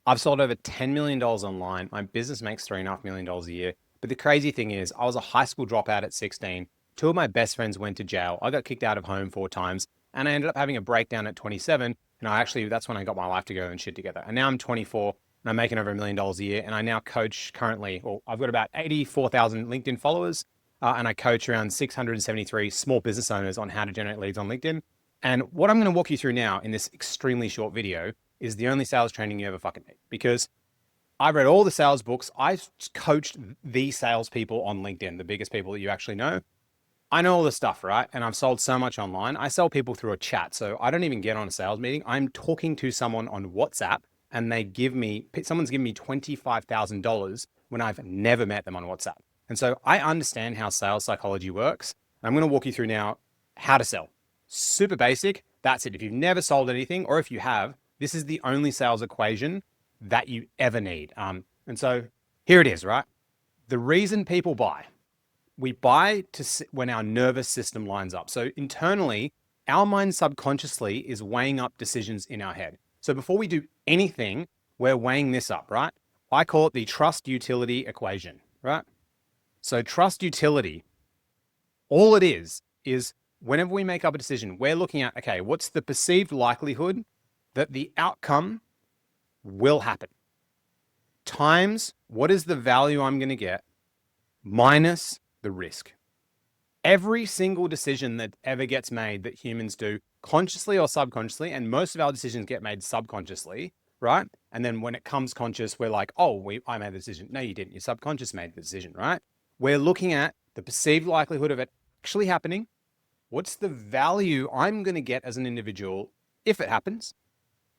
I've sold over $10 million online. My business makes $3.5 million a year. But the crazy thing is, I was a high school dropout at 16. Two of my best friends went to jail. I got kicked out of home 4 times, and I ended up having a breakdown at 27. And that's when I got my life together and shit together. And now I'm 24 and I'm making over $1 million a year. And I now coach currently, well, I've got about 84,000 LinkedIn followers. And I coach around 673 small business owners on how to generate leads on LinkedIn. And what I'm going to walk you through now in this extremely short video is the only sales training you ever fucking need, because I read all the sales books. I've coached the salespeople on LinkedIn, the biggest people that you actually know. I know all this stuff, right? And I've sold so much online. I sell people through a chat. So I don't even get on a sales meeting. I'm talking to someone on WhatsApp and someone's given me $25,000 when I've never met them on WhatsApp. And so I understand how sales psychology works. I'm going to walk you through now how to sell. Super basic. That's it. If you've never sold anything, or if you have, this is the only sales equation that you ever need. And so here it is, right? The reason people buy, we buy when our nervous system lines up. So internally, our mind subconsciously is weighing up decisions in our head. So before we do anything, we're weighing this up, right? I call it the trust utility equation, right? So trust utility, all it is whenever we make up a decision, we're looking at, okay, what's the perceived likelihood that the outcome will happen, times what is the value I'm going to get, minus the risk. Every single decision that ever gets made that humans do, consciously or subconsciously, and most of our decisions get made subconsciously, right? And then when it comes conscious, we're like, oh, I made the decision. No, you didn't. Your subconscious made the decision, right? We're looking at the perceived likelihood of it actually happening. What's the value I'm going to get as an individual if it happens?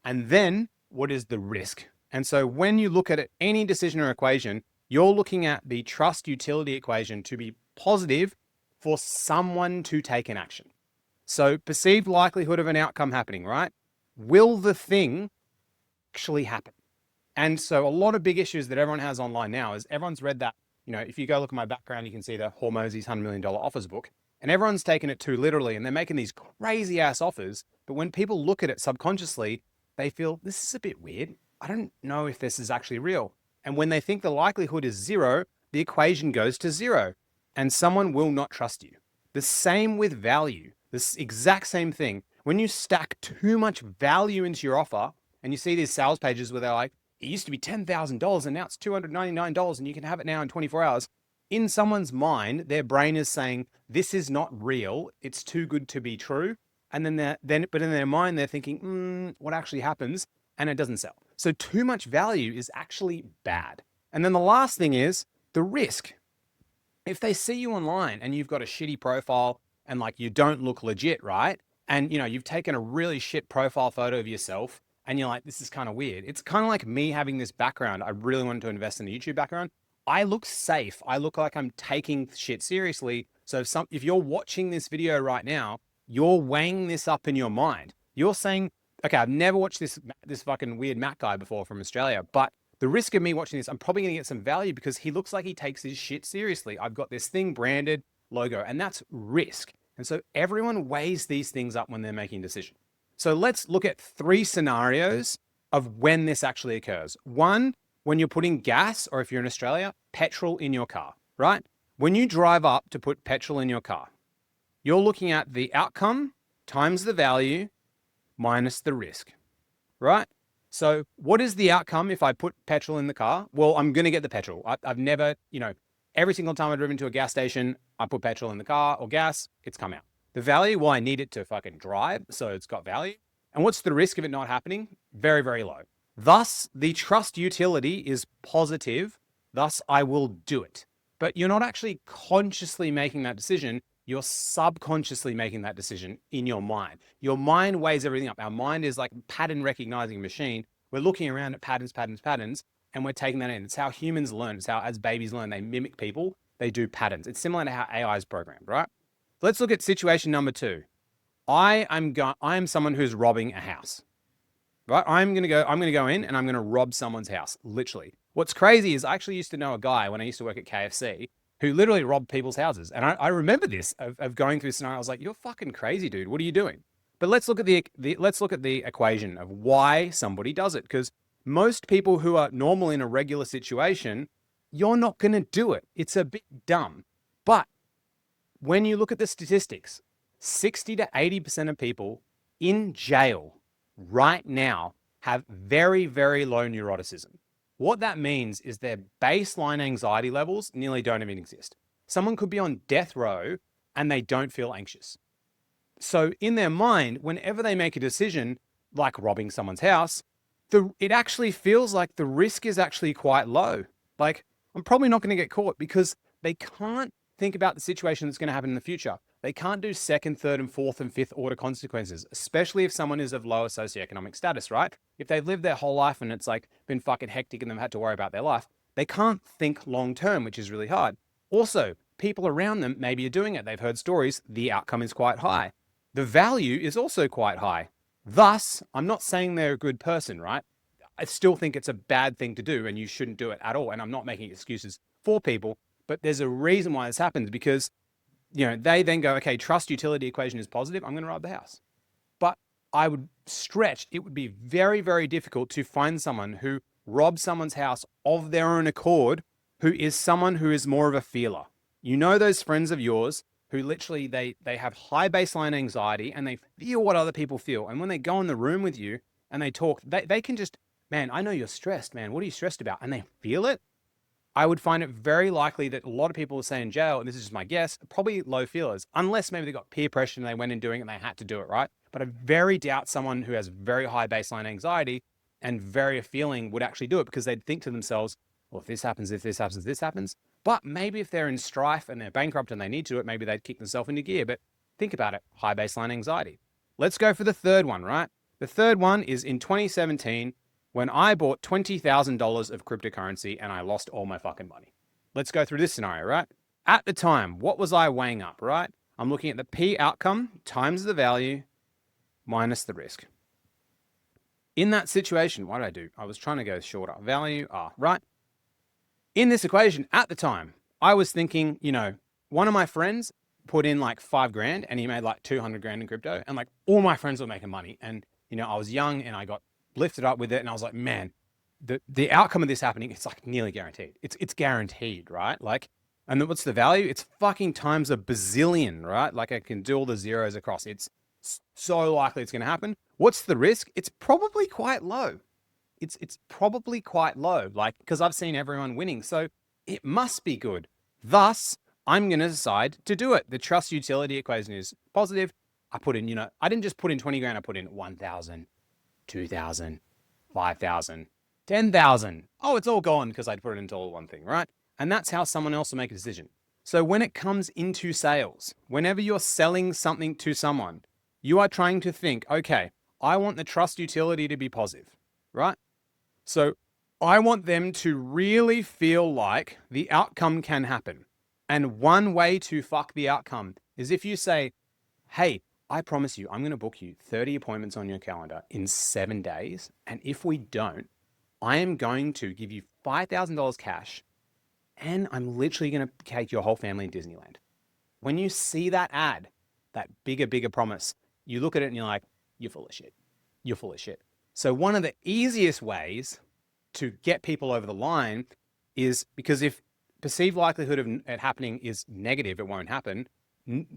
And then what is the risk? And so when you look at any decision or equation, you're looking at the trust utility equation to be positive for someone to take an action. So perceived likelihood of an outcome happening, right? Will the thing actually happen? And so a lot of big issues that everyone has online now is everyone's read that, if you go look at my background, you can see the Hormozy's $100 million offers book, and everyone's taken it too literally and they're making these crazy ass offers. But when people look at it subconsciously, they feel this is a bit weird. I don't know if this is actually real. And when they think the likelihood is zero, the equation goes to zero and someone will not trust you. The same with value, this exact same thing. When you stack too much value into your offer and you see these sales pages where they're like, it used to be $10,000 and now it's $299 and you can have it now in 24 hours. In someone's mind, their brain is saying, this is not real. It's too good to be true. And but in their mind, they're thinking, what actually happens? And it doesn't sell. So too much value is actually bad. And then the last thing is the risk. If they see you online and you've got a shitty profile and like you don't look legit, right? And you've taken a really shit profile photo of yourself and you're like, this is kind of weird. It's kind of like me having this background. I really wanted to invest in a YouTube background. I look safe. I look like I'm taking shit seriously. So if you're watching this video right now, you're weighing this up in your mind. You're saying, okay, I've never watched this fucking weird Mac guy before from Australia, but the risk of me watching this, I'm probably going to get some value because he looks like he takes his shit seriously. I've got this thing branded, logo, and that's risk. And so everyone weighs these things up when they're making a decision. So let's look at 3 scenarios of when this actually occurs. One, when you're putting gas, or if you're in Australia, petrol in your car, right? When you drive up to put petrol in your car, you're looking at the outcome times the value minus the risk, right? So what is the outcome if I put petrol in the car? Well, I'm going to get the petrol. I've never, every single time I've driven to a gas station, I put petrol in the car or gas, it's come out. The value, well, I need it to fucking drive, so it's got value. And what's the risk of it not happening? Very, very low. Thus, the trust utility is positive. Thus, I will do it. But you're not actually consciously making that decision. You're subconsciously making that decision in your mind. Your mind weighs everything up. Our mind is like a pattern recognizing machine. We're looking around at patterns, and we're taking that in. It's how humans learn. It's how, as babies learn, they mimic people. They do patterns. It's similar to how AI is programmed, right? Let's look at situation number 2. I am someone who's robbing a house, right? I'm going to go in and I'm going to rob someone's house, literally. What's crazy is I actually used to know a guy when I used to work at KFC who literally robbed people's houses. And I remember this of going through this scenario. I was like, you're fucking crazy, dude. What are you doing? But let's look at the equation of why somebody does it. Because Most people who are normal in a regular situation, you're not going to do it. It's a bit dumb. But when you look at the statistics, 60 to 80% of people in jail right now have very, very low neuroticism. What that means is their baseline anxiety levels nearly don't even exist. Someone could be on death row and they don't feel anxious. So in their mind, whenever they make a decision like robbing someone's house, it actually feels like the risk is actually quite low. Like, I'm probably not going to get caught because they can't think about the situation that's going to happen in the future. They can't do second, third, and fourth and fifth order consequences, especially if someone is of lower socioeconomic status, right? If they've lived their whole life and it's like been fucking hectic and they've had to worry about their life, they can't think long term, which is really hard. Also, people around them maybe are doing it. They've heard stories. The outcome is quite high. The value is also quite high. Thus, I'm not saying they're a good person, right? I still think it's a bad thing to do and you shouldn't do it at all. And I'm not making excuses for people, but there's a reason why this happens because, they then go, okay, trust utility equation is positive. I'm going to rob the house. But I would stretch, it would be very, very difficult to find someone who robs someone's house of their own accord, who is someone who is more of a feeler. You know, those friends of yours who literally they have high baseline anxiety and they feel what other people feel. And when they go in the room with you and they talk, they can just, man, I know you're stressed, man. What are you stressed about? And they feel it. I would find it very likely that a lot of people will say in jail, and this is just my guess, probably low feelers, unless maybe they got peer pressure and they went in doing it and they had to do it, right? But I very doubt someone who has very high baseline anxiety and very feeling would actually do it because they'd think to themselves, well, if this happens, if this happens, if this happens. But maybe if they're in strife and they're bankrupt and they need to do it, maybe they'd kick themselves into gear. But think about it, high baseline anxiety. Let's go for the third one, right? The third one is in 2017, when I bought $20,000 of cryptocurrency and I lost all my fucking money. Let's go through this scenario, right? At the time, what was I weighing up, right? I'm looking at the P outcome times the value minus the risk. In that situation, what did I do? I was trying to go shorter. Value, right? In this equation, at the time, I was thinking, one of my friends put in like $5,000 and he made like 200 grand in crypto and like all my friends were making money. And, I was young and I got lifted up with it. And I was like, man, the outcome of this happening, it's like nearly guaranteed. It's guaranteed, right? Like, and then what's the value? It's fucking times a bazillion, right? Like I can do all the zeros across. It's so likely it's going to happen. What's the risk? It's probably quite low. It's probably quite low, like, because I've seen everyone winning. So it must be good. Thus, I'm going to decide to do it. The trust utility equation is positive. I put in, I didn't just put in 20 grand. I put in 1,000, 2,000, 5,000, 10,000. Oh, it's all gone because I'd put it into all one thing, right? And that's how someone else will make a decision. So when it comes into sales, whenever you're selling something to someone, you are trying to think, okay, I want the trust utility to be positive, right? So I want them to really feel like the outcome can happen. And one way to fuck the outcome is if you say, hey, I promise you, I'm going to book you 30 appointments on your calendar in 7 days. And if we don't, I am going to give you $5,000 cash and I'm literally going to take your whole family to Disneyland. When you see that ad, that bigger promise, you look at it and you're like, you're full of shit. You're full of shit. So one of the easiest ways to get people over the line is because if perceived likelihood of it happening is negative, it won't happen.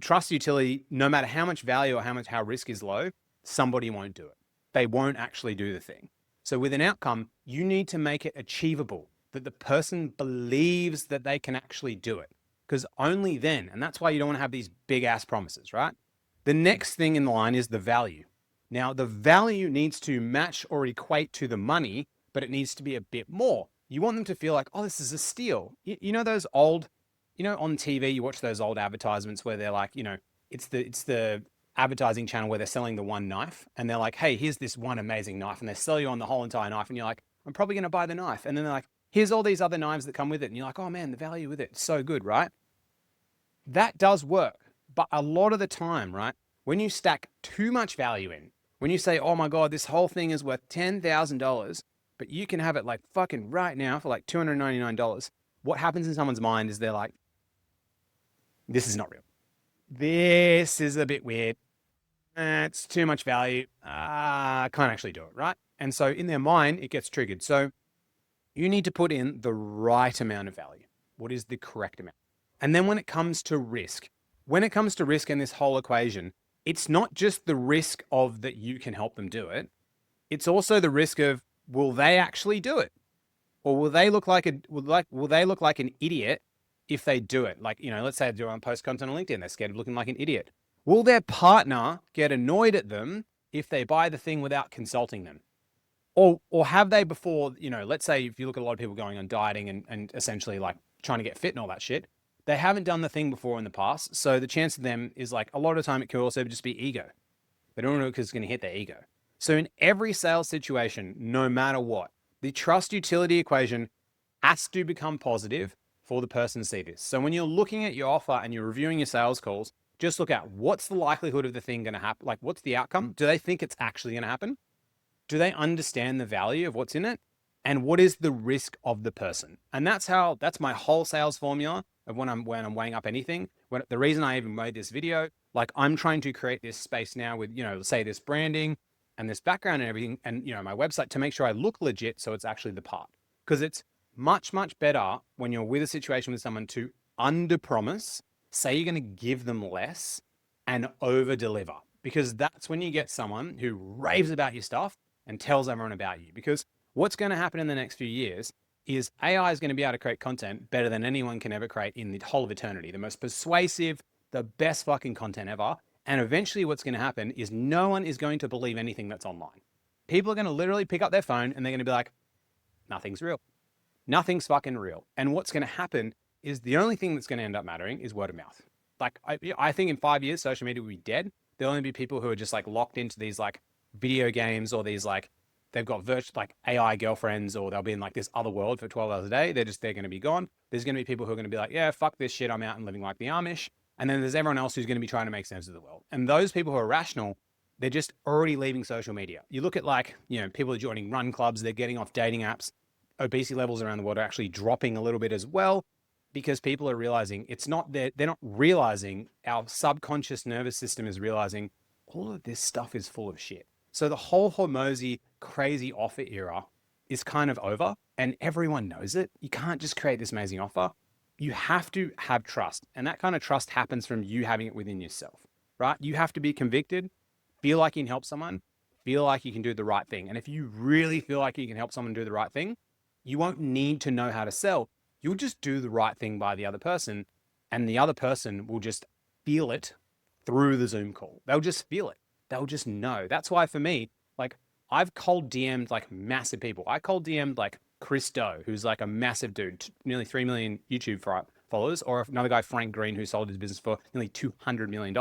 Trust utility, no matter how much value or how risk is low, somebody won't do it. They won't actually do the thing. So with an outcome, you need to make it achievable, that the person believes that they can actually do it. Because only then, and that's why you don't want to have these big ass promises, right? The next thing in the line is the value. Now, the value needs to match or equate to the money, but it needs to be a bit more. You want them to feel like, oh, this is a steal. You know those old, on TV, you watch those old advertisements where they're like, it's the advertising channel where they're selling the one knife and they're like, hey, here's this one amazing knife. And they sell you on the whole entire knife. And you're like, I'm probably going to buy the knife. And then they're like, here's all these other knives that come with it. And you're like, oh man, the value with it's so good, right? That does work. But a lot of the time, right, when you stack too much value in, when you say, oh my God, this whole thing is worth $10,000, but you can have it like fucking right now for like $299. What happens in someone's mind is they're like, this is not real. This is a bit weird. It's too much value. I can't actually do it, right? And so in their mind, it gets triggered. So you need to put in the right amount of value. What is the correct amount? And then when it comes to risk in this whole equation, it's not just the risk of that you can help them do it. It's also the risk of, will they actually do it? Or will they look like an idiot if they do it? Like, let's say they're on post content on LinkedIn, they're scared of looking like an idiot. Will their partner get annoyed at them if they buy the thing without consulting them? Or have they before, let's say if you look at a lot of people going on dieting and essentially like trying to get fit and all that shit, they haven't done the thing before in the past. So the chance of them is like a lot of the time it could also just be ego. They don't know because it's going to hit their ego. So in every sales situation, no matter what, the trust utility equation has to become positive for the person to see this. So when you're looking at your offer and you're reviewing your sales calls, just look at what's the likelihood of the thing going to happen? Like, what's the outcome? Do they think it's actually going to happen? Do they understand the value of what's in it? And what is the risk of the person? And that's my whole sales formula of when I'm weighing up anything. The reason I even made this video, like I'm trying to create this space now with, say this branding and this background and everything, and my website to make sure I look legit. So it's actually the part, because it's much, much better when you're with a situation with someone to under promise, say you're going to give them less and over deliver, because that's when you get someone who raves about your stuff and tells everyone about you. Because what's going to happen in the next few years is AI is going to be able to create content better than anyone can ever create in the whole of eternity. The most persuasive, the best fucking content ever. And eventually what's going to happen is no one is going to believe anything that's online. People are going to literally pick up their phone and they're going to be like, nothing's real. Nothing's fucking real. And what's going to happen is the only thing that's going to end up mattering is word of mouth. Like I think in 5 years, social media will be dead. There'll only be people who are just like locked into these like video games, or these like, they've got virtual like AI girlfriends, or they'll be in like this other world for 12 hours a day. They're going to be gone. There's going to be people who are going to be like, yeah, fuck this shit. I'm out and living like the Amish. And then there's everyone else who's going to be trying to make sense of the world. And those people who are rational, they're just already leaving social media. You look at like, people are joining run clubs, they're getting off dating apps. Obesity levels around the world are actually dropping a little bit as well, because people are realizing it's not they're not realizing, our subconscious nervous system is realizing all of this stuff is full of shit. So the whole Hormozy crazy offer era is kind of over, and everyone knows it. You can't just create this amazing offer. You have to have trust. And that kind of trust happens from you having it within yourself, right? You have to be convicted, feel like you can help someone, feel like you can do the right thing. And if you really feel like you can help someone do the right thing, you won't need to know how to sell. You'll just do the right thing by the other person, and the other person will just feel it through the Zoom call. They'll just feel it. They'll just know. That's why for me, like I've cold DM'd like massive people. I cold DM'd like Chris Doe, who's like a massive dude, nearly 3 million YouTube followers, or another guy, Frank Green, who sold his business for nearly $200 million.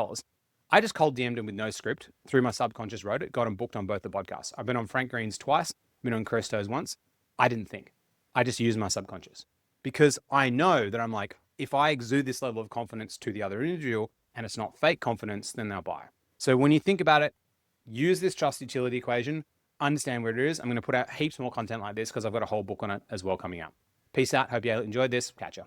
I just cold DM'd him with no script, through my subconscious wrote it, got him booked on both the podcasts. I've been on Frank Green's twice, been on Chris Doe's once. I didn't think. I just used my subconscious, because I know that I'm like, if I exude this level of confidence to the other individual and it's not fake confidence, then they'll buy. So when you think about it, use this trust utility equation, understand where it is. I'm going to put out heaps more content like this because I've got a whole book on it as well coming out. Peace out. Hope you enjoyed this. Catch ya.